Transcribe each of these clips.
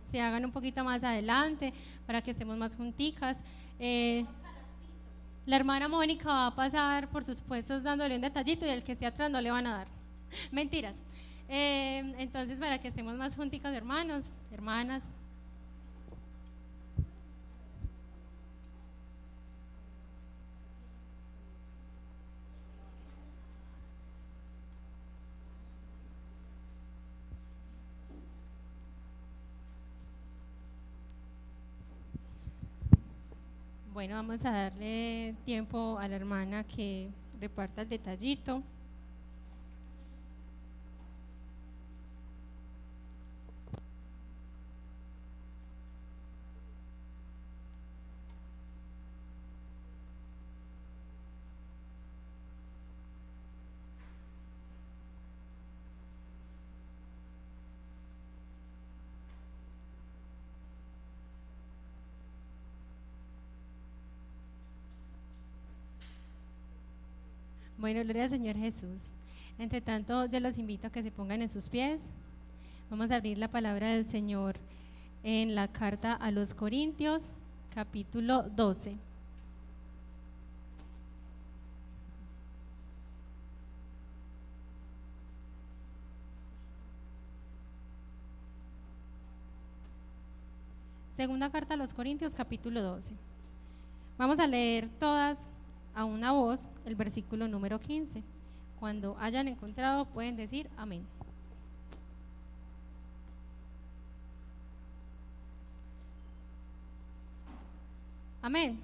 se hagan un poquito más adelante para que estemos más junticas. La hermana Mónica va a pasar por sus puestos dándole un detallito y el que esté atrás no le van a dar. Mentiras. Entonces, para que estemos más junticas, hermanos, hermanas. Bueno, vamos a darle tiempo a la hermana que reparta el detallito. Bueno, gloria al Señor Jesús. Entre tanto, yo los invito a que se pongan en sus pies. Vamos a abrir la palabra del Señor en la carta a los Corintios, capítulo 12. Segunda carta a los Corintios, capítulo 12. Vamos a leer todas a una voz el versículo número 15. Cuando hayan encontrado pueden decir amén. Amén.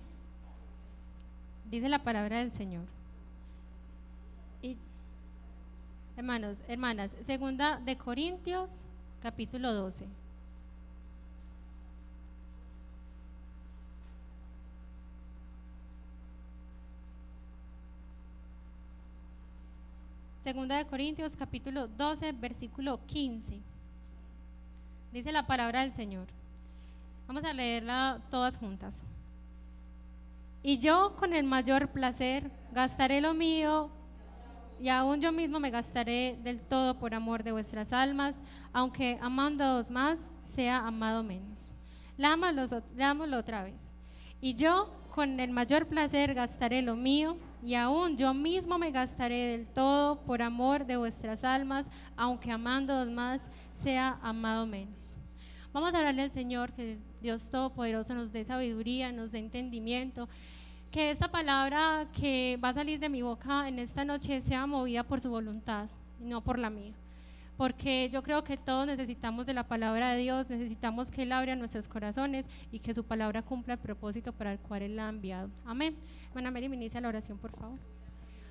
Dice la palabra del Señor. Y, hermanos, hermanas, segunda de Corintios, capítulo 12. Segunda de Corintios, capítulo 12, versículo 15. Dice la palabra del Señor. Vamos a leerla todas juntas. Y yo con el mayor placer gastaré lo mío, y aún yo mismo me gastaré del todo por amor de vuestras almas, aunque amándoos más, sea amado menos. Leámoslo otra vez. Y yo con el mayor placer gastaré lo mío, y aún yo mismo me gastaré del todo por amor de vuestras almas, aunque amándoos más, sea amado menos. Vamos a orarle al Señor, que Dios Todopoderoso nos dé sabiduría, nos dé entendimiento, que esta palabra que va a salir de mi boca en esta noche sea movida por su voluntad y no por la mía, porque yo creo que todos necesitamos de la palabra de Dios, necesitamos que Él abra nuestros corazones y que su palabra cumpla el propósito para el cual Él la ha enviado. Amén. Hermana Mary, me inicia la oración, por favor.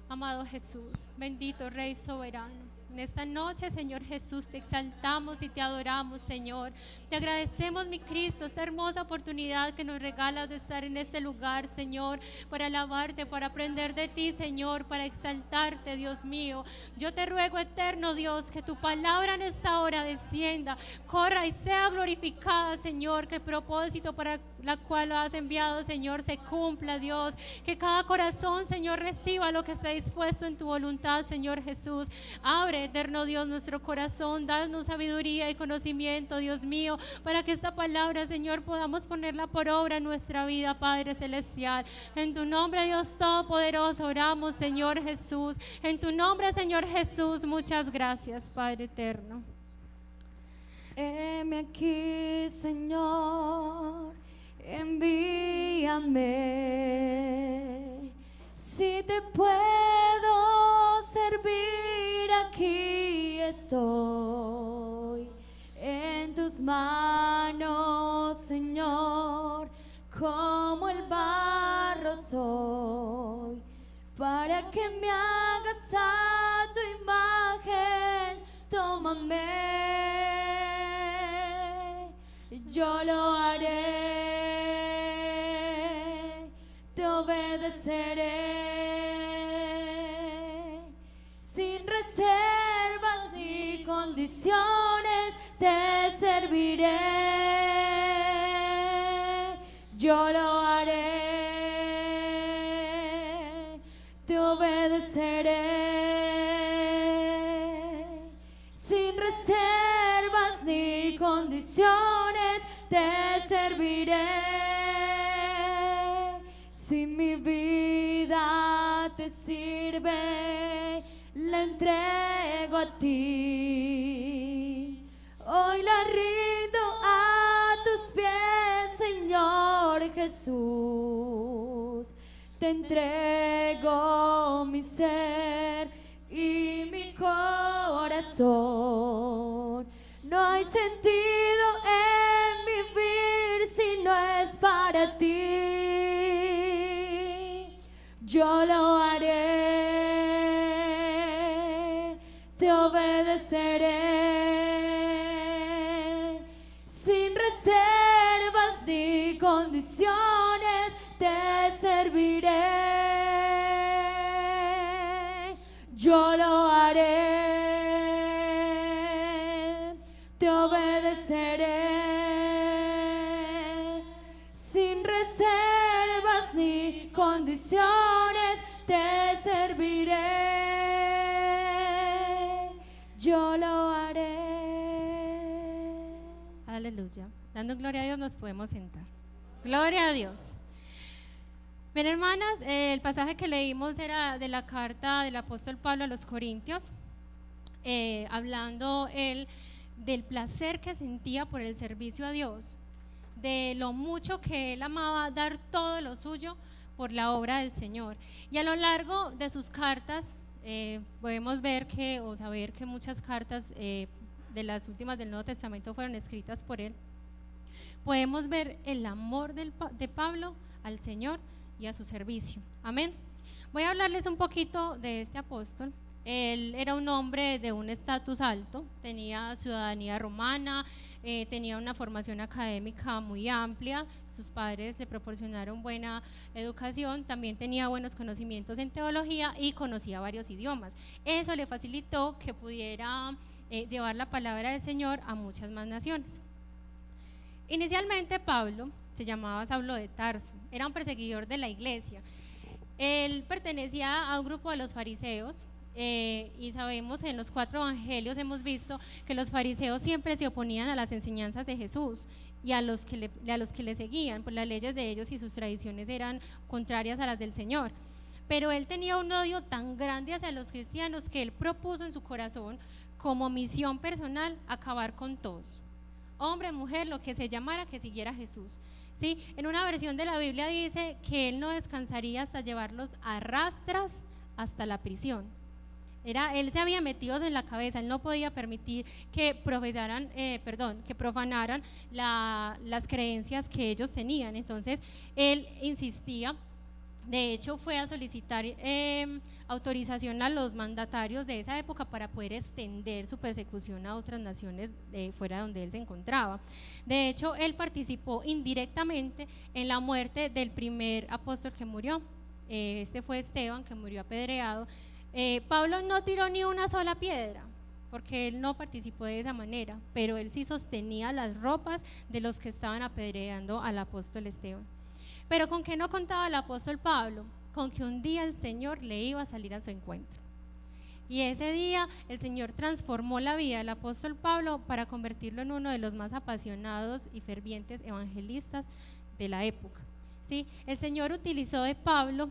Amado Jesús, bendito Rey soberano, en esta noche, Señor Jesús, te exaltamos y te adoramos, Señor. Te agradecemos, mi Cristo, esta hermosa oportunidad que nos regalas de estar en este lugar, Señor, para alabarte, para aprender de ti, Señor, para exaltarte, Dios mío. Yo te ruego, eterno Dios, que tu palabra en esta hora descienda, corra y sea glorificada, Señor, que el propósito para la cual lo has enviado, Señor, se cumpla, Dios. Que cada corazón, Señor, reciba lo que está dispuesto en tu voluntad, Señor Jesús. Abre, eterno Dios, nuestro corazón, danos sabiduría y conocimiento, Dios mío, para que esta palabra, Señor, podamos ponerla por obra en nuestra vida, Padre Celestial. En tu nombre, Dios Todopoderoso, oramos, Señor Jesús. En tu nombre, Señor Jesús, muchas gracias, Padre eterno. Heme aquí, Señor, envíame. Si te puedo servir, aquí estoy. En tus manos, Señor, como el barro soy, para que me hagas a tu imagen. Tómame, yo lo haré, te obedeceré, sin reservas ni condiciones te serviré, yo lo haré, te obedeceré, sin reservas ni condiciones te serviré. Si mi vida te sirve, la entrego a ti. Hoy la rindo a tus pies, Señor Jesús. Te entrego mi ser y mi corazón. No hay sentido en vivir si no es para ti. Yo lo haré, te obedeceré, sin reservas ni condiciones, te serviré. Yo lo haré, te obedeceré, sin reservas ni condiciones, te serviré. Yo lo haré. Aleluya. Dando gloria a Dios nos podemos sentar. Gloria a Dios. Bien, hermanas, el pasaje que leímos era de la carta del apóstol Pablo a los Corintios, hablando él del placer que sentía por el servicio a Dios, de lo mucho que él amaba dar todo lo suyo por la obra del Señor. Y a lo largo de sus cartas podemos ver que, o saber que muchas cartas de las últimas del Nuevo Testamento fueron escritas por él. Podemos ver el amor de Pablo al Señor y a su servicio. Amén. Voy a hablarles un poquito de este apóstol. Él era un hombre de un estatus alto, tenía ciudadanía romana, tenía una formación académica muy amplia, sus padres le proporcionaron buena educación, también tenía buenos conocimientos en teología y conocía varios idiomas. Eso le facilitó que pudiera llevar la palabra del Señor a muchas más naciones. Inicialmente Pablo se llamaba Saulo de Tarso, era un perseguidor de la iglesia. Él pertenecía a un grupo de los fariseos, y sabemos en los 4 evangelios hemos visto que los fariseos siempre se oponían a las enseñanzas de Jesús y a los que le seguían, pues las leyes de ellos y sus tradiciones eran contrarias a las del Señor. Pero él tenía un odio tan grande hacia los cristianos que él propuso en su corazón como misión personal acabar con todos, hombre, mujer, lo que se llamara, que siguiera a Jesús. ¿Sí? En una versión de la Biblia dice que él no descansaría hasta llevarlos a rastras hasta la prisión. Él se había metido en la cabeza, él no podía permitir que profanaran las creencias que ellos tenían. Entonces él insistía. De hecho fue a solicitar autorización a los mandatarios de esa época para poder extender su persecución a otras naciones fuera de donde él se encontraba. De hecho él participó indirectamente en la muerte del primer apóstol que murió, este fue Esteban, que murió apedreado. Pablo no tiró ni una sola piedra porque él no participó de esa manera, pero él sí sostenía las ropas de los que estaban apedreando al apóstol Esteban. Pero ¿con qué no contaba el apóstol Pablo? Con que un día el Señor le iba a salir a su encuentro. Y ese día el Señor transformó la vida del apóstol Pablo para convertirlo en uno de los más apasionados y fervientes evangelistas de la época. ¿Sí? El Señor utilizó de Pablo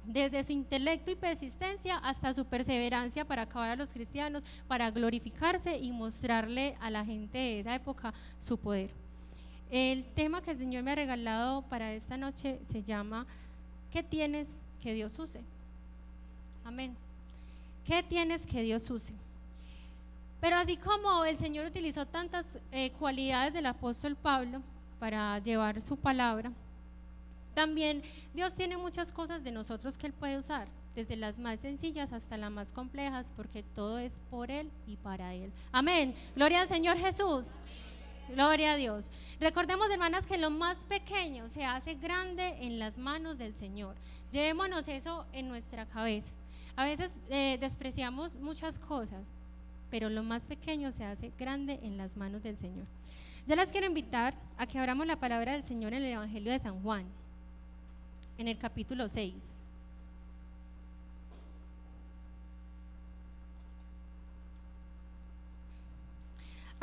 desde su intelecto y persistencia hasta su perseverancia para acabar a los cristianos, para glorificarse y mostrarle a la gente de esa época su poder. El tema que el Señor me ha regalado para esta noche se llama ¿qué tienes que Dios use? Amén. ¿Qué tienes que Dios use? Pero así como el Señor utilizó tantas cualidades del apóstol Pablo para llevar su palabra, también Dios tiene muchas cosas de nosotros que Él puede usar, desde las más sencillas hasta las más complejas, porque todo es por Él y para Él. Amén. Gloria al Señor Jesús. Gloria a Dios. Recordemos, hermanas, que lo más pequeño se hace grande en las manos del Señor. Llevémonos eso en nuestra cabeza. A veces despreciamos muchas cosas, pero lo más pequeño se hace grande en las manos del Señor. Yo las quiero invitar a que abramos la palabra del Señor en el Evangelio de San Juan, en el capítulo 6.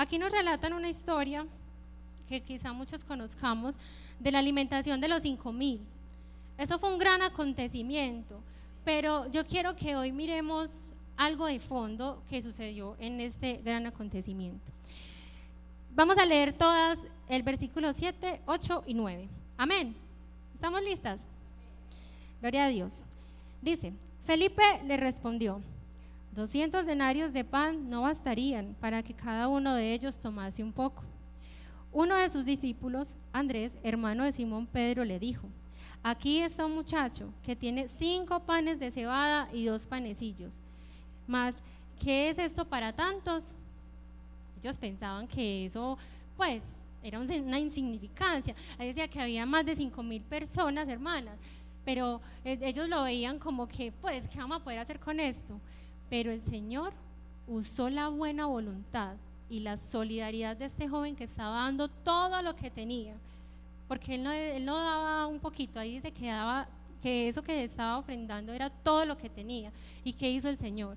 Aquí nos relatan una historia que quizá muchos conozcamos, de la alimentación de los 5,000. Eso fue un gran acontecimiento, pero yo quiero que hoy miremos algo de fondo que sucedió en este gran acontecimiento. Vamos a leer todas el versículo 7, 8 y 9. Amén. ¿Estamos listas? Gloria a Dios. Dice, Felipe le respondió, 200 denarios de pan no bastarían para que cada uno de ellos tomase un poco. Uno de sus discípulos, Andrés, hermano de Simón Pedro, le dijo, aquí está un muchacho que tiene 5 panes de cebada y 2 panecillos. Mas, ¿qué es esto para tantos? Ellos pensaban que eso, pues, era una insignificancia. Ahí decía que había más de 5,000 personas, hermanas, pero ellos lo veían como que, pues, ¿qué vamos a poder hacer con esto? Pero el Señor usó la buena voluntad y la solidaridad de este joven que estaba dando todo lo que tenía, porque él no daba un poquito, ahí dice que daba, que eso que estaba ofrendando era todo lo que tenía. ¿Y qué hizo el Señor?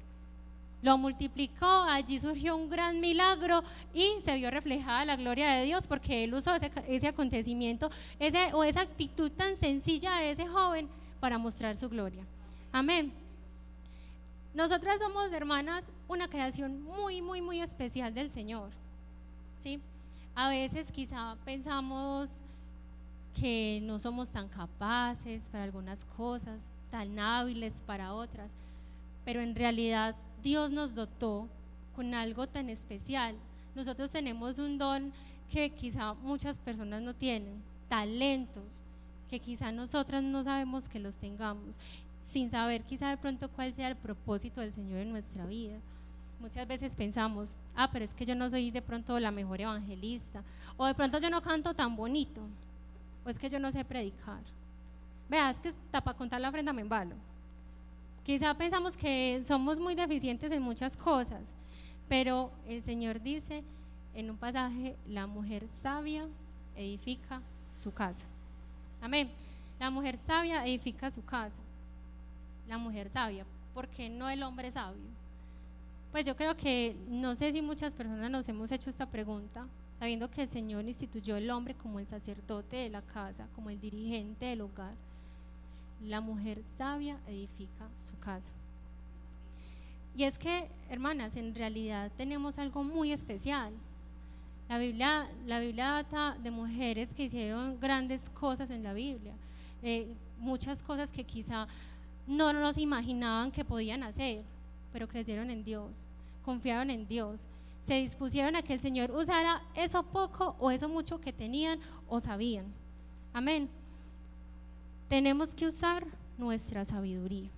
Lo multiplicó, allí surgió un gran milagro y se vio reflejada la gloria de Dios, porque Él usó ese acontecimiento, esa actitud tan sencilla de ese joven para mostrar su gloria. Amén. Nosotras somos, hermanas, una creación muy, muy, muy especial del Señor, ¿sí? A veces quizá pensamos que no somos tan capaces para algunas cosas, tan hábiles para otras, pero en realidad Dios nos dotó con algo tan especial. Nosotros tenemos un don que quizá muchas personas no tienen, talentos que quizá nosotras no sabemos que los tengamos, sin saber quizá de pronto cuál sea el propósito del Señor en nuestra vida. Muchas veces pensamos, pero es que yo no soy de pronto la mejor evangelista, o de pronto yo no canto tan bonito, o es que yo no sé predicar. Vea, es que para contar la ofrenda me embalo. Quizá pensamos que somos muy deficientes en muchas cosas, pero el Señor dice en un pasaje, la mujer sabia edifica su casa. Amén. La mujer sabia edifica su casa. La mujer sabia, ¿por qué no el hombre sabio? Pues yo creo que, no sé si muchas personas nos hemos hecho esta pregunta, sabiendo que el Señor instituyó el hombre como el sacerdote de la casa, como el dirigente del hogar. La mujer sabia edifica su casa. Y es que, hermanas, en realidad tenemos algo muy especial. La Biblia data de mujeres que hicieron grandes cosas en la Biblia, muchas cosas que quizá no nos imaginaban que podían hacer, pero creyeron en Dios, confiaron en Dios, se dispusieron a que el Señor usara eso poco o eso mucho que tenían o sabían. Amén. Tenemos que usar nuestra sabiduría.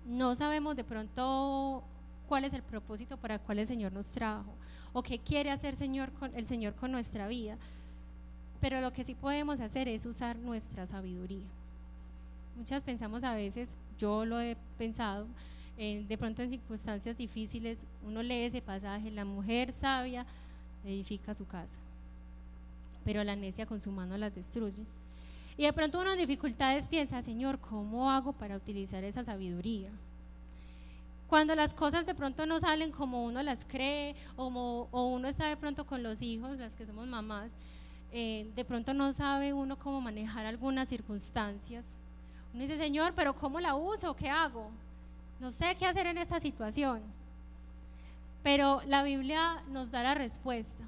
No sabemos de pronto cuál es el propósito para el cual el Señor nos trajo o qué quiere hacer el Señor con nuestra vida, pero lo que sí podemos hacer es usar nuestra sabiduría. Muchas pensamos a veces, yo lo he pensado, de pronto en circunstancias difíciles, uno lee ese pasaje, la mujer sabia edifica su casa, pero la necia con su mano las destruye. Y de pronto uno en dificultades piensa, Señor, ¿cómo hago para utilizar esa sabiduría? Cuando las cosas de pronto no salen como uno las cree, o uno está de pronto con los hijos, las que somos mamás, de pronto no sabe uno cómo manejar algunas circunstancias. Uno dice, Señor, pero ¿cómo la uso? ¿Qué hago? No sé qué hacer en esta situación. Pero la Biblia nos da la respuesta.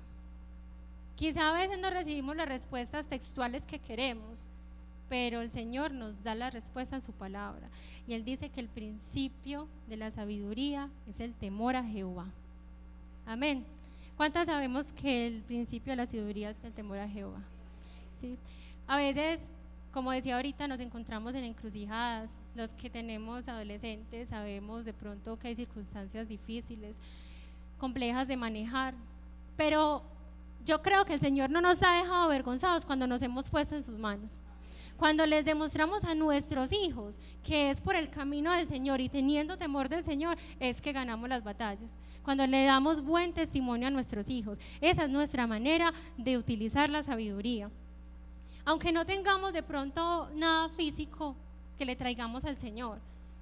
Quizá a veces no recibimos las respuestas textuales que queremos, pero el Señor nos da la respuesta en su palabra. Y Él dice que el principio de la sabiduría es el temor a Jehová. Amén. ¿Cuántas sabemos que el principio de la sabiduría es el temor a Jehová? ¿Sí? A veces, como decía ahorita, nos encontramos en encrucijadas. Los que tenemos adolescentes sabemos de pronto que hay circunstancias difíciles, complejas de manejar, pero yo creo que el Señor no nos ha dejado avergonzados cuando nos hemos puesto en sus manos. Cuando les demostramos a nuestros hijos que es por el camino del Señor y teniendo temor del Señor es que ganamos las batallas. Cuando le damos buen testimonio a nuestros hijos, esa es nuestra manera de utilizar la sabiduría. Aunque no tengamos de pronto nada físico que le traigamos al Señor,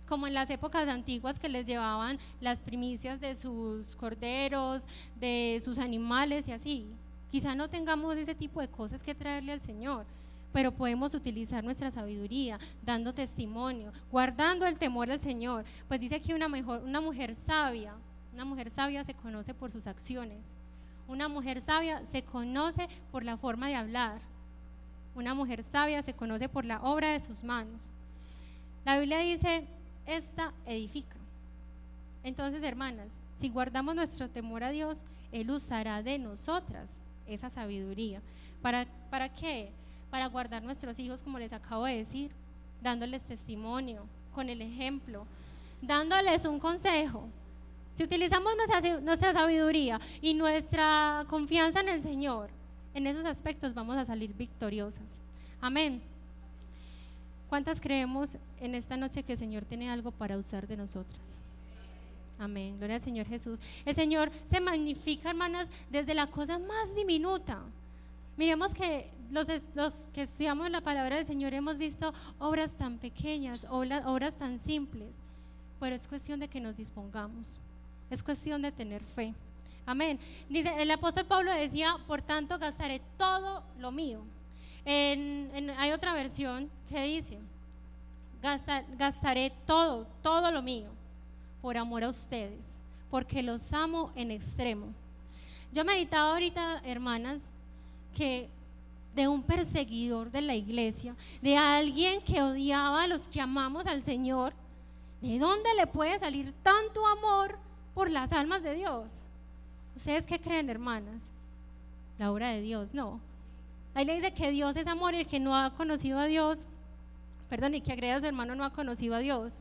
como en las épocas antiguas que les llevaban las primicias de sus corderos, de sus animales y así. Quizá no tengamos ese tipo de cosas que traerle al Señor, pero podemos utilizar nuestra sabiduría, dando testimonio, guardando el temor al Señor. Pues dice que una mujer sabia se conoce por sus acciones. Una mujer sabia se conoce por la forma de hablar. Una mujer sabia se conoce por la obra de sus manos. La Biblia dice, esta edifica. Entonces, hermanas, si guardamos nuestro temor a Dios, Él usará de nosotras esa sabiduría. ¿Para qué? Para guardar nuestros hijos, como les acabo de decir, dándoles testimonio, con el ejemplo, dándoles un consejo. Si utilizamos nuestra sabiduría y nuestra confianza en el Señor, en esos aspectos vamos a salir victoriosas. Amén. ¿Cuántas creemos en esta noche que el Señor tiene algo para usar de nosotras? Amén, gloria al Señor Jesús. El Señor se magnifica, hermanas, desde la cosa más diminuta. Miremos que los que estudiamos la palabra del Señor hemos visto obras tan pequeñas, obras tan simples, pero es cuestión de que nos dispongamos, es cuestión de tener fe. Amén. Dice, el apóstol Pablo decía, por tanto gastaré todo lo mío. Hay otra versión que dice, gastaré todo lo mío por amor a ustedes, porque los amo en extremo. Yo meditaba ahorita, hermanas, que de un perseguidor de la iglesia, de alguien que odiaba a los que amamos al Señor, ¿de dónde le puede salir tanto amor por las almas de Dios? ¿Ustedes qué creen, hermanas? La obra de Dios, no. Ahí le dice que Dios es amor, el que no ha conocido a Dios, y que agrede a su hermano no ha conocido a Dios.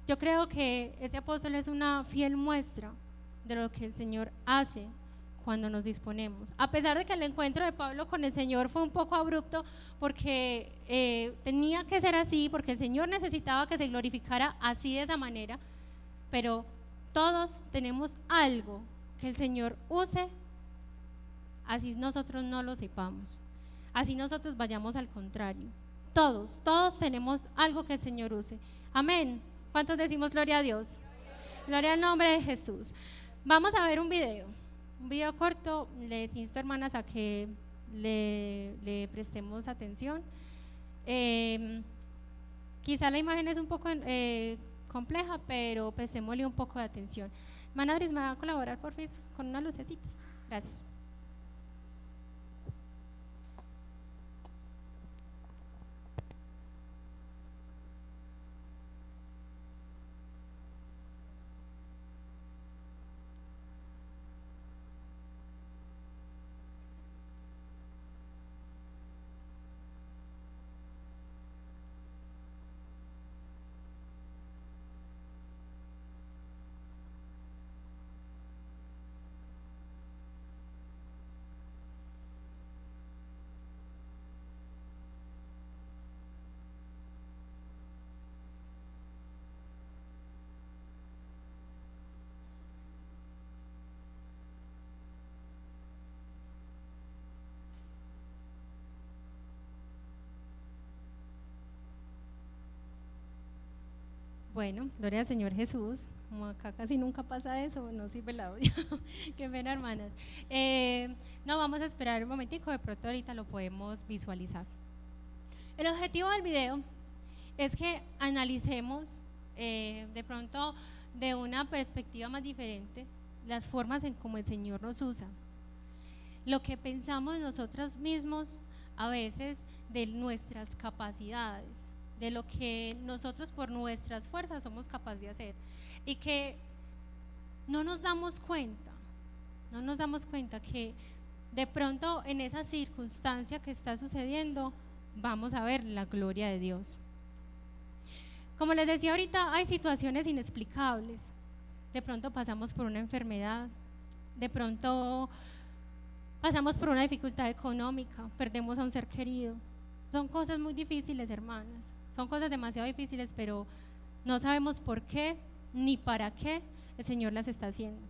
Yo creo que este apóstol es una fiel muestra de lo que el Señor hace cuando nos disponemos. A pesar de que el encuentro de Pablo con el Señor fue un poco abrupto, porque tenía que ser así, porque el Señor necesitaba que se glorificara así, de esa manera, pero todos tenemos algo que el Señor use, así nosotros no lo sepamos, así nosotros vayamos al contrario. Todos tenemos algo que el Señor use. Amén. ¿Cuántos decimos gloria a Dios? Gloria al nombre de Jesús. Vamos a ver un video corto. Les insto, hermanas, a que le prestemos atención. Quizá la imagen es un poco compleja, pero prestémosle un poco de atención. Hermana Adris, ¿me va a colaborar, por favor, con unas lucecitas? Gracias. Bueno, gloria al Señor Jesús. Como acá casi nunca pasa eso, no sirve el audio. Qué pena, hermanas. No, vamos a esperar un momentico, de pronto ahorita lo podemos visualizar. El objetivo del video es que analicemos de pronto de una perspectiva más diferente las formas en cómo el Señor nos usa. Lo que pensamos nosotros mismos a veces de nuestras capacidades, de lo que nosotros por nuestras fuerzas somos capaces de hacer, y que no nos damos cuenta que de pronto en esa circunstancia que está sucediendo vamos a ver la gloria de Dios. Como les decía ahorita, hay situaciones inexplicables. De pronto pasamos por una enfermedad, de pronto pasamos por una dificultad económica, perdemos a un ser querido. Son cosas muy difíciles, hermanas. Son cosas demasiado difíciles, pero no sabemos por qué ni para qué el Señor las está haciendo.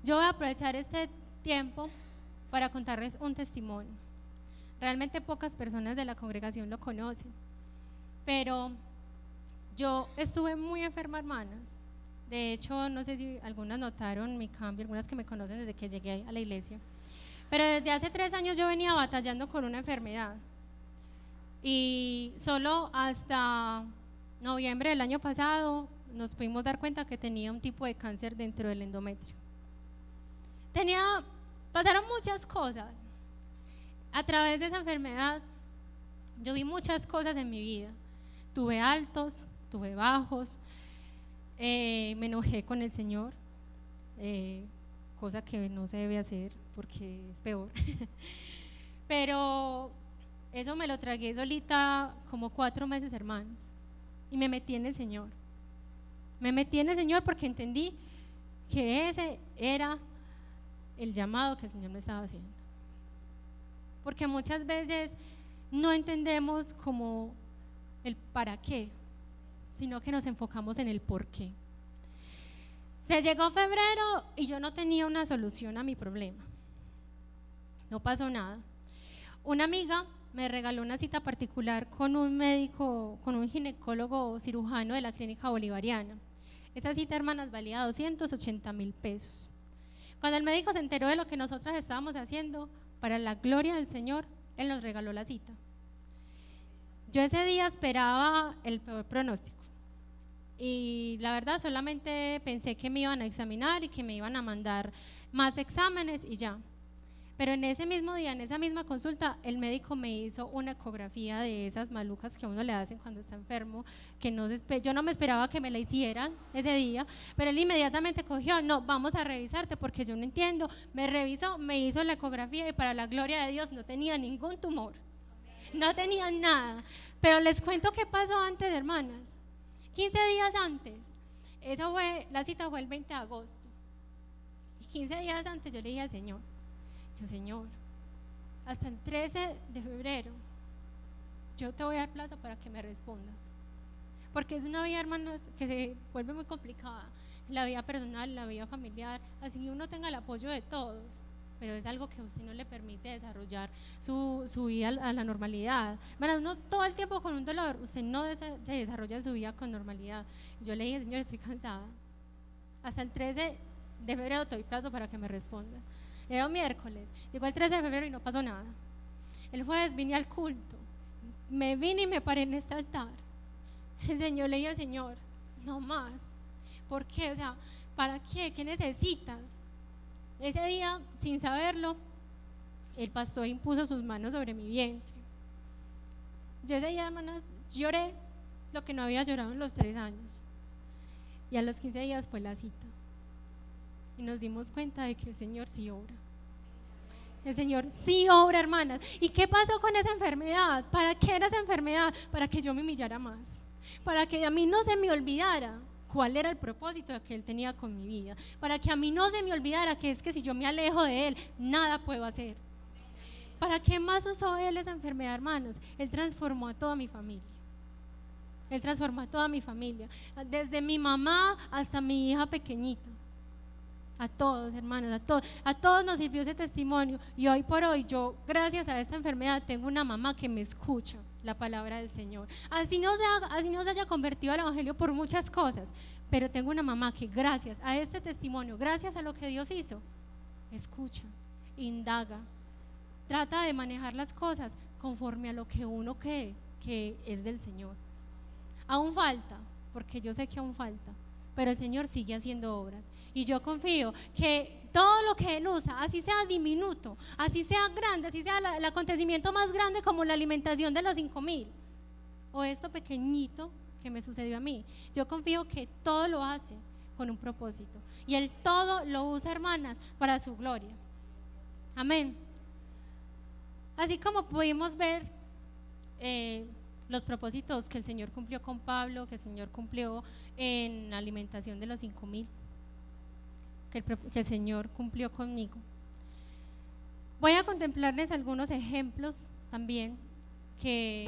Yo voy a aprovechar este tiempo para contarles un testimonio. Realmente pocas personas de la congregación lo conocen, pero yo estuve muy enferma, hermanas. De hecho, no sé si algunas notaron mi cambio, algunas que me conocen desde que llegué a la iglesia, Pero desde hace 3 años yo venía batallando con una enfermedad. Y solo hasta noviembre del año pasado nos pudimos dar cuenta que tenía un tipo de cáncer dentro del endometrio. Pasaron muchas cosas. A través de esa enfermedad yo vi muchas cosas en mi vida. Tuve altos, tuve bajos, me enojé con el Señor, cosa que no se debe hacer porque es peor. Pero eso me lo tragué solita como 4 meses, hermanos, y me metí en el Señor. Me metí en el Señor porque entendí que ese era el llamado que el Señor me estaba haciendo. Porque muchas veces no entendemos como el para qué, sino que nos enfocamos en el por qué. Se llegó febrero y yo no tenía una solución a mi problema. No pasó nada. Una amiga me regaló una cita particular con un médico, con un ginecólogo cirujano de la clínica bolivariana. Esa cita, hermanas, valía 280,000 pesos. Cuando el médico se enteró de lo que nosotras estábamos haciendo, para la gloria del Señor, él nos regaló la cita. Yo ese día esperaba el peor pronóstico y la verdad solamente pensé que me iban a examinar y que me iban a mandar más exámenes y ya. Pero en ese mismo día, en esa misma consulta, el médico me hizo una ecografía de esas malucas que a uno le hacen cuando está enfermo, que yo no me esperaba que me la hicieran ese día, pero él inmediatamente cogió, no, vamos a revisarte porque yo no entiendo. Me revisó, me hizo la ecografía y para la gloria de Dios no tenía ningún tumor, no tenía nada. Pero les cuento qué pasó antes, hermanas. 15 días antes, la cita fue el 20 de agosto, y 15 días antes yo le dije al Señor, Señor, hasta el 13 de febrero yo te voy a dar plazo para que me respondas, porque es una vida, hermanos, que se vuelve muy complicada, la vida personal, la vida familiar, así uno tenga el apoyo de todos, pero es algo que a usted no le permite desarrollar su vida a la normalidad. Bueno, uno todo el tiempo con un dolor, usted no se desarrolla su vida con normalidad. Yo le dije, Señor, estoy cansada, hasta el 13 de febrero te doy plazo para que me responda. Era un miércoles, llegó el 13 de febrero y no pasó nada. El jueves vine al culto, me vine y me paré en este altar. El Señor le dije al Señor, no más. ¿Por qué? O sea, ¿para qué? ¿Qué necesitas? Ese día, sin saberlo, el pastor impuso sus manos sobre mi vientre. Yo ese día, hermanas, lloré lo que no había llorado en los 3 años. Y a los 15 días fue la cita. Y nos dimos cuenta de que el Señor sí obra. El Señor sí obra, hermanas. ¿Y qué pasó con esa enfermedad? ¿Para qué era esa enfermedad? Para que yo me humillara más, para que a mí no se me olvidara cuál era el propósito que Él tenía con mi vida, para que a mí no se me olvidara que es que si yo me alejo de Él, nada puedo hacer. ¿Para qué más usó Él esa enfermedad, hermanos? Él transformó a toda mi familia. Él transformó a toda mi familia, desde mi mamá hasta mi hija pequeñita. A todos, hermanos, a todos nos sirvió ese testimonio. Y hoy por hoy yo, gracias a esta enfermedad, tengo una mamá que me escucha la palabra del Señor. Así no se haya convertido al evangelio por muchas cosas, pero tengo una mamá que gracias a este testimonio, gracias a lo que Dios hizo, escucha, indaga, trata de manejar las cosas conforme a lo que uno cree que es del Señor. Aún falta, porque yo sé que aún falta, pero el Señor sigue haciendo obras. Y yo confío que todo lo que Él usa, así sea diminuto, así sea grande, así sea el acontecimiento más grande como la alimentación de los 5,000, o esto pequeñito que me sucedió a mí, yo confío que todo lo hace con un propósito. Y Él todo lo usa, hermanas, para su gloria. Amén. Así como pudimos ver los propósitos que el Señor cumplió con Pablo, que el Señor cumplió en la alimentación de los 5,000, que el Señor cumplió conmigo. Voy a contemplarles algunos ejemplos también de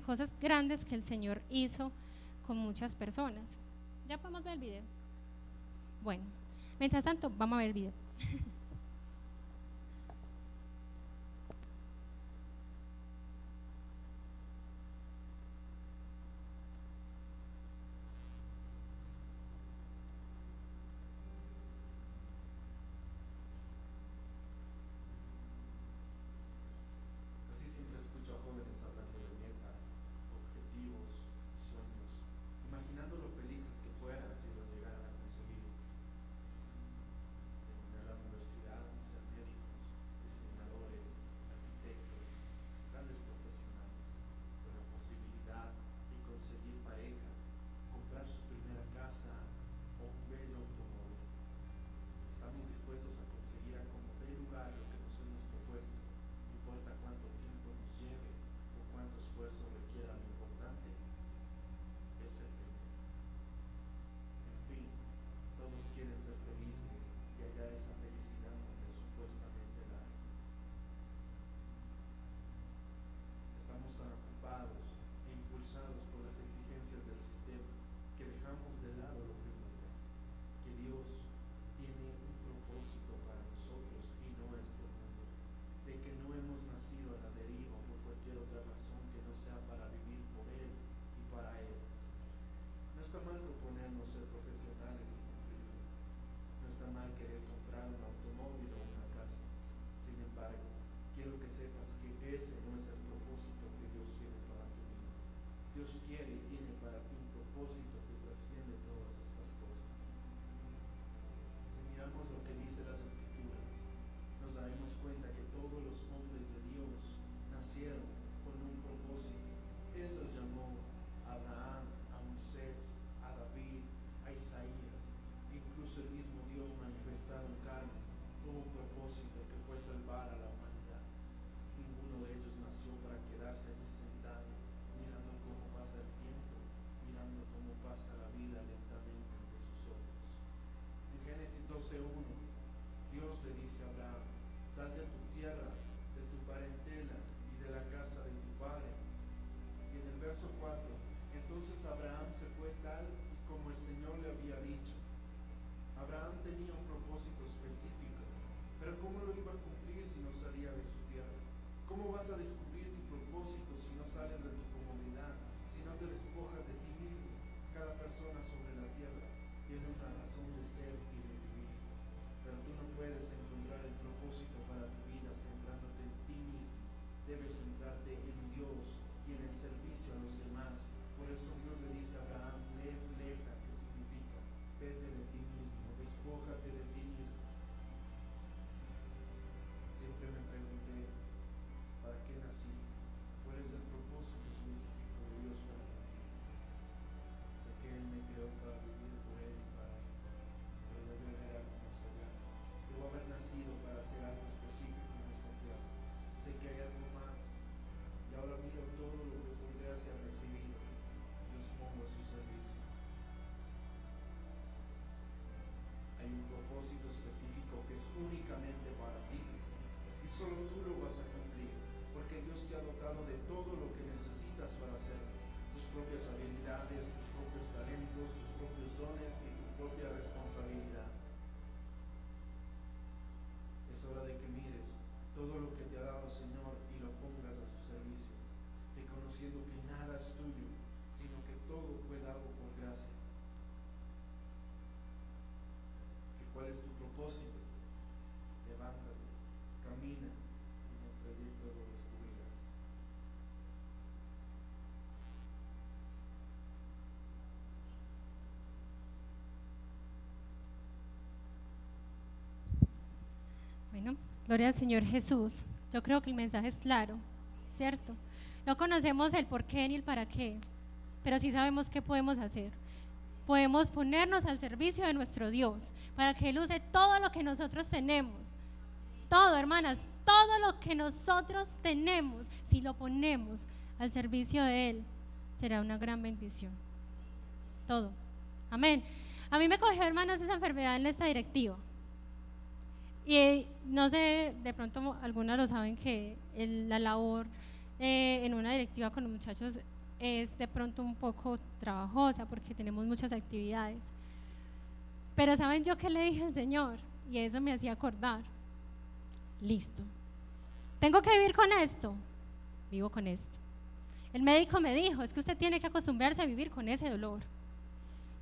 cosas grandes que el Señor hizo con muchas personas. ¿Ya podemos ver el video? Bueno, mientras tanto vamos a ver el video. Solo tú lo vas a cumplir, porque Dios te ha dotado de todo lo que necesitas para hacerlo. Tus propias habilidades, tus propios talentos, tus propios dones y tu propia responsabilidad. Es hora de que mires todo lo que te ha dado, Señor, y lo pongas a su servicio, reconociendo que nada es tuyo, sino que todo fue dado por gracia. ¿Cuál es tu propósito? Levántate, camina, y en el trayecto lo descubrirás. Bueno, gloria al Señor Jesús. Yo creo que el mensaje es claro, ¿cierto? No conocemos el por qué ni el para qué, pero sí sabemos qué podemos hacer. Podemos ponernos al servicio de nuestro Dios para que Él use todo lo que nosotros tenemos. Todo, hermanas, todo lo que nosotros tenemos, si lo ponemos al servicio de Él, será una gran bendición. Todo. Amén. A mí me cogió, hermanas, esa enfermedad en esta directiva. Y no sé, de pronto algunas lo saben que la labor en una directiva con los muchachos es de pronto un poco trabajosa porque tenemos muchas actividades. Pero ¿saben yo qué le dije al Señor? Y eso me hacía acordar. Listo. ¿Tengo que vivir con esto? Vivo con esto. El médico me dijo, es que usted tiene que acostumbrarse a vivir con ese dolor.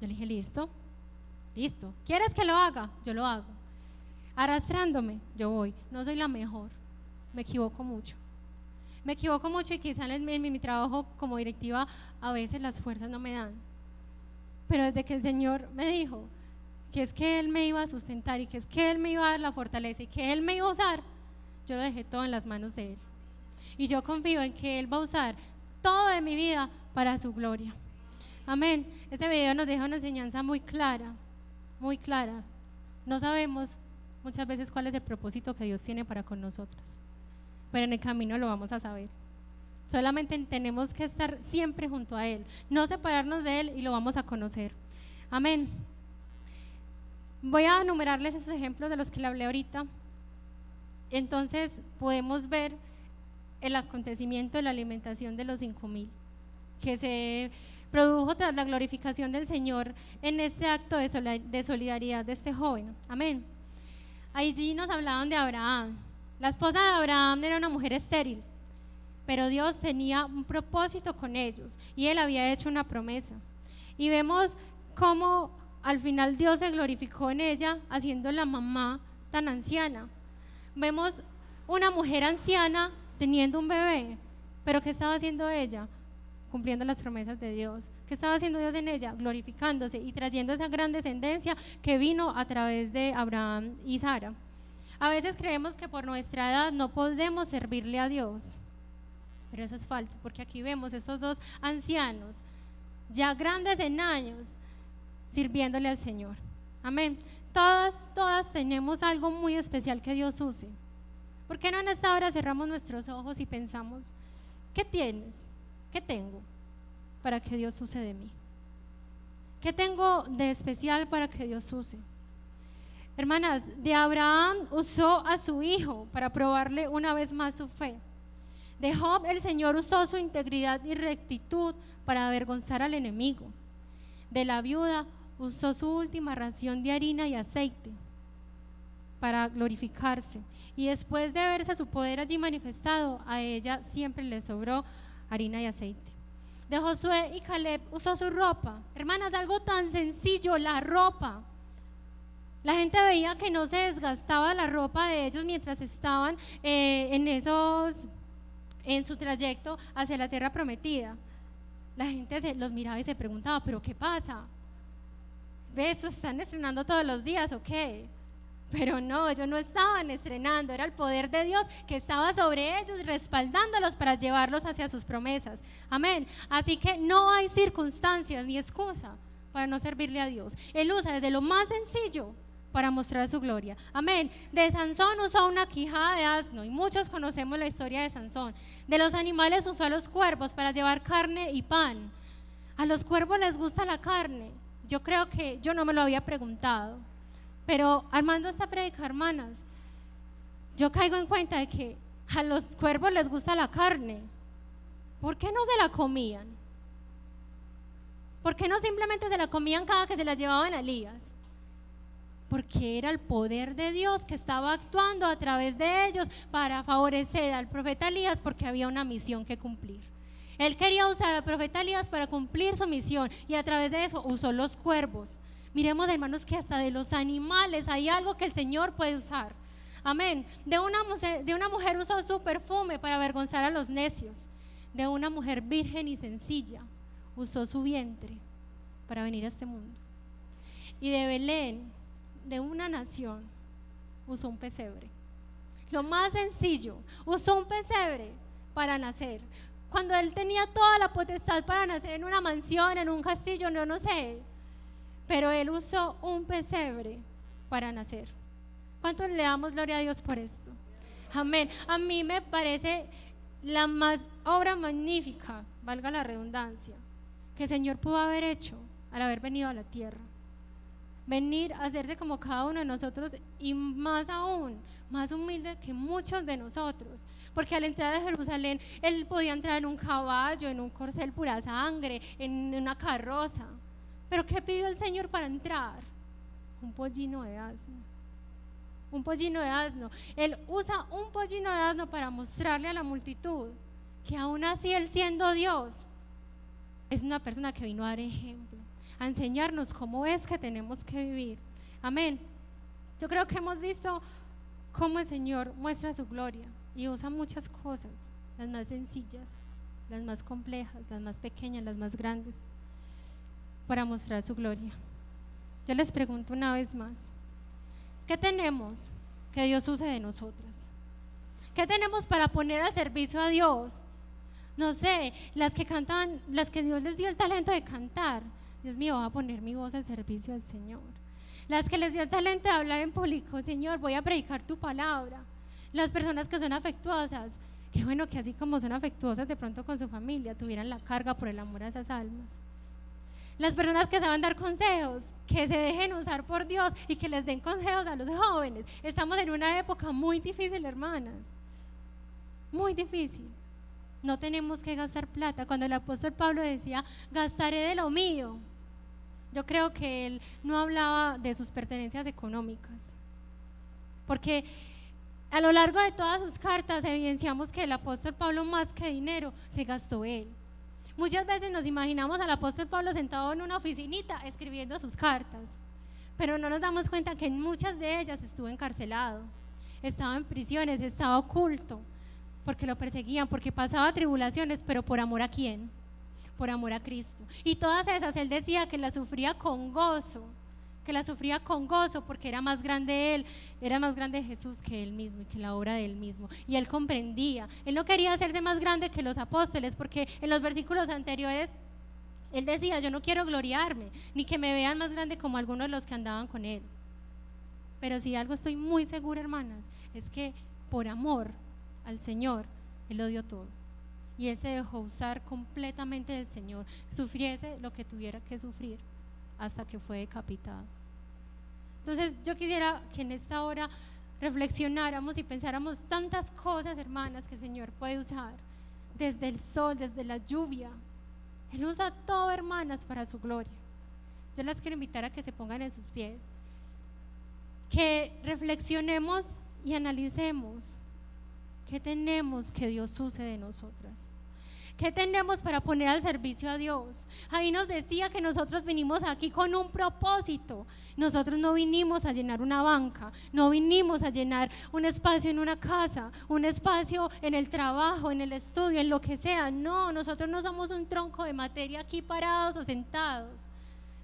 Yo le dije, listo, listo. ¿Quieres que lo haga? Yo lo hago. Arrastrándome, yo voy. No soy la mejor. Me equivoco mucho. Me equivoco mucho y quizás en mi trabajo como directiva a veces las fuerzas no me dan. Pero desde que el Señor me dijo que es que Él me iba a sustentar y que es que Él me iba a dar la fortaleza y que Él me iba a usar, yo lo dejé todo en las manos de Él. Y yo confío en que Él va a usar todo de mi vida para su gloria. Amén. Este video nos deja una enseñanza muy clara, muy clara. No sabemos muchas veces cuál es el propósito que Dios tiene para con nosotros, pero en el camino lo vamos a saber. Solamente tenemos que estar siempre junto a Él, no separarnos de Él y lo vamos a conocer. Amén. Voy a enumerarles esos ejemplos de los que le hablé ahorita. Entonces podemos ver el acontecimiento de la alimentación de los 5,000 que se produjo tras la glorificación del Señor en este acto de solidaridad de este joven. Amén. Allí nos hablaban de Abraham. La esposa de Abraham era una mujer estéril, pero Dios tenía un propósito con ellos y Él había hecho una promesa. Y vemos cómo al final Dios se glorificó en ella, haciéndola mamá tan anciana. Vemos una mujer anciana teniendo un bebé, pero ¿qué estaba haciendo ella? Cumpliendo las promesas de Dios. ¿Qué estaba haciendo Dios en ella? Glorificándose y trayendo esa gran descendencia que vino a través de Abraham y Sara. A veces creemos que por nuestra edad no podemos servirle a Dios, pero eso es falso, porque aquí vemos estos dos ancianos, ya grandes en años, sirviéndole al Señor. Amén. Todas tenemos algo muy especial que Dios use. ¿Por qué no en esta hora cerramos nuestros ojos y pensamos, ¿qué tienes? ¿Qué tengo para que Dios use de mí? ¿Qué tengo de especial para que Dios use? Hermanas, de Abraham usó a su hijo para probarle una vez más su fe. De Job el Señor usó su integridad y rectitud para avergonzar al enemigo. De la viuda usó su última ración de harina y aceite para glorificarse. Y después de verse su poder allí manifestado, a ella siempre le sobró harina y aceite. De Josué y Caleb usó su ropa. Hermanas, algo tan sencillo, la ropa. La gente veía que no se desgastaba la ropa de ellos mientras estaban en su trayecto hacia la tierra prometida. La gente los miraba y se preguntaba, ¿pero qué pasa? ¿Ves? ¿Estos están estrenando todos los días o qué? Pero no, ellos no estaban estrenando, era el poder de Dios que estaba sobre ellos, respaldándolos para llevarlos hacia sus promesas. Amén. Así que no hay circunstancias ni excusa para no servirle a Dios. Él usa desde lo más sencillo para mostrar su gloria. Amén. De Sansón usó una quijada de asno, y muchos conocemos la historia de Sansón. De los animales usó a los cuervos para llevar carne y pan. A los cuervos les gusta la carne. Yo creo que yo no me lo había preguntado, pero armando esta prédica, hermanas, yo caigo en cuenta de que a los cuervos les gusta la carne. ¿Por qué no se la comían? ¿Por qué no simplemente se la comían cada que se la llevaban a Elías? Porque era el poder de Dios que estaba actuando a través de ellos para favorecer al profeta Elías, porque había una misión que cumplir. Él quería usar al profeta Elías para cumplir su misión, y a través de eso usó los cuervos. Miremos, hermanos, que hasta de los animales hay algo que el Señor puede usar. Amén. De una mujer usó su perfume para avergonzar a los necios. De una mujer virgen y sencilla usó su vientre para venir a este mundo. Y de Belén, de una nación, usó un pesebre. Lo más sencillo, usó un pesebre para nacer. Cuando él tenía toda la potestad para nacer en una mansión, en un castillo, no sé, pero él usó un pesebre para nacer. ¿Cuánto le damos gloria a Dios por esto? Amén. A mí me parece la más obra magnífica, valga la redundancia, que el Señor pudo haber hecho al haber venido a la tierra. Venir a hacerse como cada uno de nosotros, y más aún, más humilde que muchos de nosotros, porque al entrar a Jerusalén, él podía entrar en un caballo, en un corcel pura sangre, en una carroza. Pero ¿qué pidió el Señor para entrar? Un pollino de asno. Un pollino de asno. Él usa un pollino de asno para mostrarle a la multitud que aún así él, siendo Dios, es una persona que vino a dar ejemplo, a enseñarnos cómo es que tenemos que vivir. Amén. Yo creo que hemos visto cómo el Señor muestra su gloria y usa muchas cosas, las más sencillas, las más complejas, las más pequeñas, las más grandes, para mostrar su gloria. Yo les pregunto una vez más, ¿qué tenemos que Dios use de nosotras? ¿Qué tenemos para poner al servicio a Dios? No sé, las que cantan, las que Dios les dio el talento de cantar, Dios mío, voy a poner mi voz al servicio del Señor. Las que les dio el talento de hablar en público, Señor, voy a predicar tu palabra. Las personas que son afectuosas, qué bueno que así como son afectuosas de pronto con su familia, tuvieran la carga por el amor a esas almas. Las personas que saben dar consejos, que se dejen usar por Dios y que les den consejos a los jóvenes. Estamos en una época muy difícil, hermanas, muy difícil. No tenemos que gastar plata. Cuando el apóstol Pablo decía, gastaré de lo mío, yo creo que él no hablaba de sus pertenencias económicas, porque a lo largo de todas sus cartas evidenciamos que el apóstol Pablo, más que dinero, se gastó él. Muchas veces nos imaginamos al apóstol Pablo sentado en una oficinita escribiendo sus cartas, pero no nos damos cuenta que en muchas de ellas estuvo encarcelado, estaba en prisiones, estaba oculto, porque lo perseguían, porque pasaba tribulaciones, pero ¿por amor a quién? Por amor a Cristo. Y todas esas él decía que las sufría con gozo, porque era más grande él, era más grande Jesús que él mismo y que la obra de él mismo. Y él comprendía, él no quería hacerse más grande que los apóstoles, porque en los versículos anteriores él decía, yo no quiero gloriarme, ni que me vean más grande como algunos de los que andaban con él. Pero si algo estoy muy segura, hermanas, es que por amor al Señor, él lo dio todo. Y él se dejó usar completamente del Señor, sufriese lo que tuviera que sufrir, hasta que fue decapitado. Entonces yo quisiera que en esta hora reflexionáramos y pensáramos tantas cosas, hermanas, que el Señor puede usar, desde el sol, desde la lluvia. Él usa todo, hermanas, para su gloria. Yo las quiero invitar a que se pongan en sus pies, que reflexionemos y analicemos qué tenemos que Dios use de nosotras. ¿Qué tenemos para poner al servicio a Dios? Ahí nos decía que nosotros vinimos aquí con un propósito. Nosotros no vinimos a llenar una banca, no vinimos a llenar un espacio en una casa, un espacio en el trabajo, en el estudio, en lo que sea. No, nosotros no somos un tronco de materia aquí parados o sentados.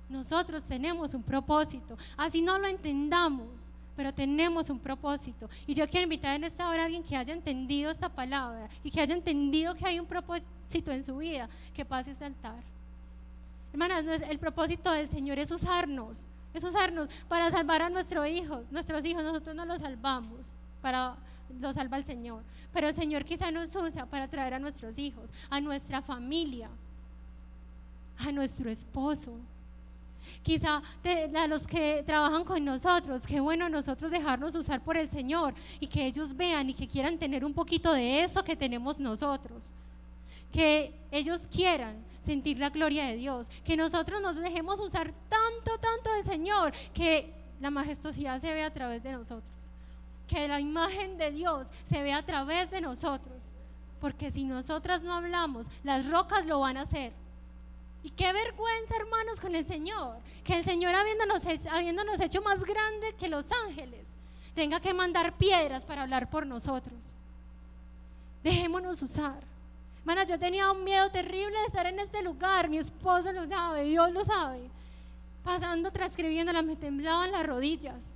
Nosotros tenemos un propósito, así no lo entendamos, pero tenemos un propósito. Y yo quiero invitar en esta hora a alguien que haya entendido esta palabra y que haya entendido que hay un propósito en su vida, que pase ese altar. Hermanas, el propósito del Señor es usarnos para salvar a nuestros hijos. Nosotros no los salvamos, lo salva el Señor, pero el Señor quizá nos usa para traer a nuestros hijos, a nuestra familia, a nuestro esposo. Quizá a los que trabajan con nosotros, qué bueno nosotros dejarnos usar por el Señor y que ellos vean y que quieran tener un poquito de eso que tenemos nosotros, que ellos quieran sentir la gloria de Dios, que nosotros nos dejemos usar tanto del Señor, que la majestuosidad se vea a través de nosotros, que la imagen de Dios se vea a través de nosotros, porque si nosotras no hablamos, las rocas lo van a hacer. Y qué vergüenza, hermanos, con el Señor, que el Señor habiéndonos hecho más grande que los ángeles, tenga que mandar piedras para hablar por nosotros. Dejémonos usar. Hermanas, yo tenía un miedo terrible de estar en este lugar, mi esposo lo sabe, Dios lo sabe. Pasando, transcribiéndola, me temblaban las rodillas.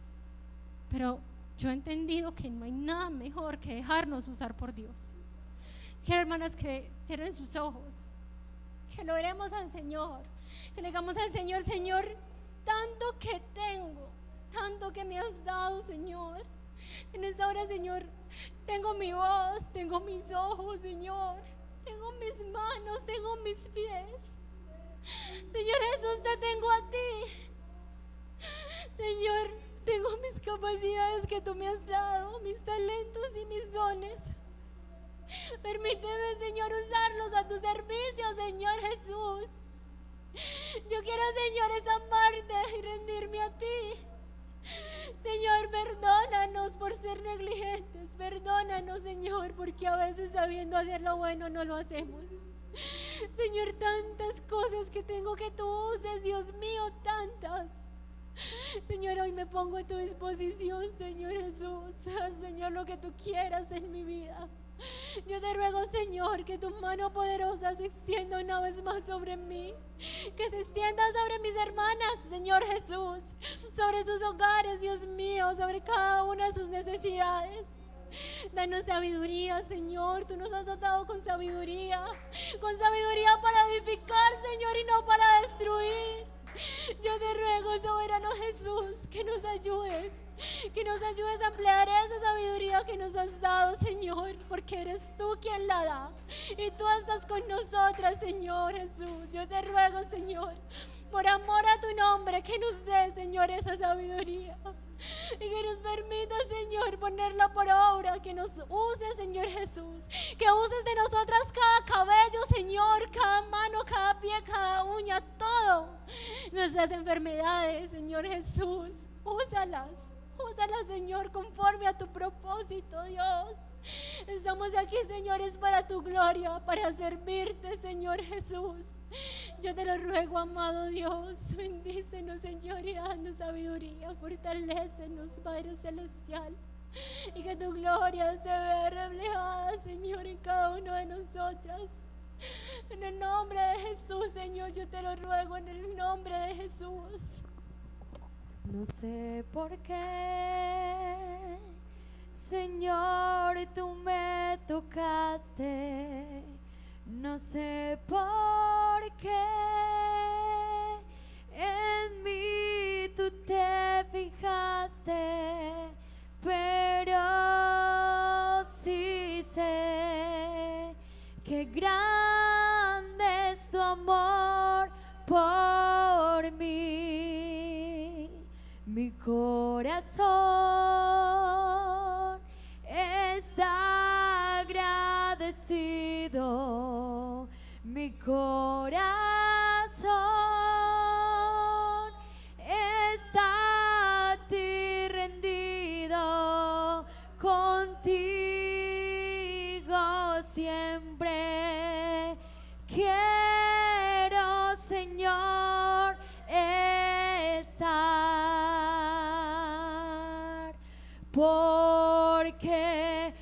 Pero yo he entendido que no hay nada mejor que dejarnos usar por Dios. Quiero, hermanas, que cierren sus ojos, que lo oremos al Señor, que le digamos al Señor: Señor, tanto que tengo, tanto que me has dado, Señor. En esta hora, Señor, tengo mi voz, tengo mis ojos, Señor, tengo mis manos, tengo mis pies. Señor Jesús, te tengo a ti. Señor, tengo mis capacidades que tú me has dado, mis talentos y mis dones. Permíteme, Señor, usarlos a tu servicio, Señor Jesús. Yo quiero, Señor, amarte y rendirme a ti. Señor, perdónanos por ser negligentes. Perdónanos, Señor, porque a veces sabiendo hacer lo bueno no lo hacemos. Señor, tantas cosas que tengo que tú uses, Dios mío, tantas. Señor, hoy me pongo a tu disposición, Señor Jesús. Haz, Señor, lo que tú quieras en mi vida. Yo te ruego, Señor, que tu mano poderosa se extienda una vez más sobre mí, que se extienda sobre mis hermanas, Señor Jesús, sobre sus hogares, Dios mío, sobre cada una de sus necesidades. Danos sabiduría, Señor. Tú nos has dotado con sabiduría para edificar, Señor, y no para destruir. Yo te ruego, soberano Jesús, que nos ayudes a emplear esa sabiduría que nos has dado, Señor, porque eres tú quien la da y tú estás con nosotras, Señor Jesús. Yo te ruego, Señor, por amor a tu nombre, que nos dé, Señor, esa sabiduría y que nos permita, Señor, ponerla por obra, que nos use, Señor Jesús, que uses de nosotras cada cabello, Señor, cada mano, cada pie, cada uña, todo, nuestras enfermedades, Señor Jesús, úsalas, Señor, conforme a tu propósito, Dios. Estamos aquí, Señor, es para tu gloria, para servirte, Señor Jesús. Yo te lo ruego, amado Dios, bendícenos, Señor, y danos sabiduría, fortalécenos, Padre Celestial, y que tu gloria se vea reflejada, Señor, en cada uno de nosotras. En el nombre de Jesús, Señor, yo te lo ruego, en el nombre de Jesús. No sé por qué, Señor, tú me tocaste. No sé por qué en mí tú te fijaste, pero sí sé que grande es tu amor por mí. Mi corazón está agradecido, mi corazón está a ti rendido, contigo siempre quiero, Señor, estar, porque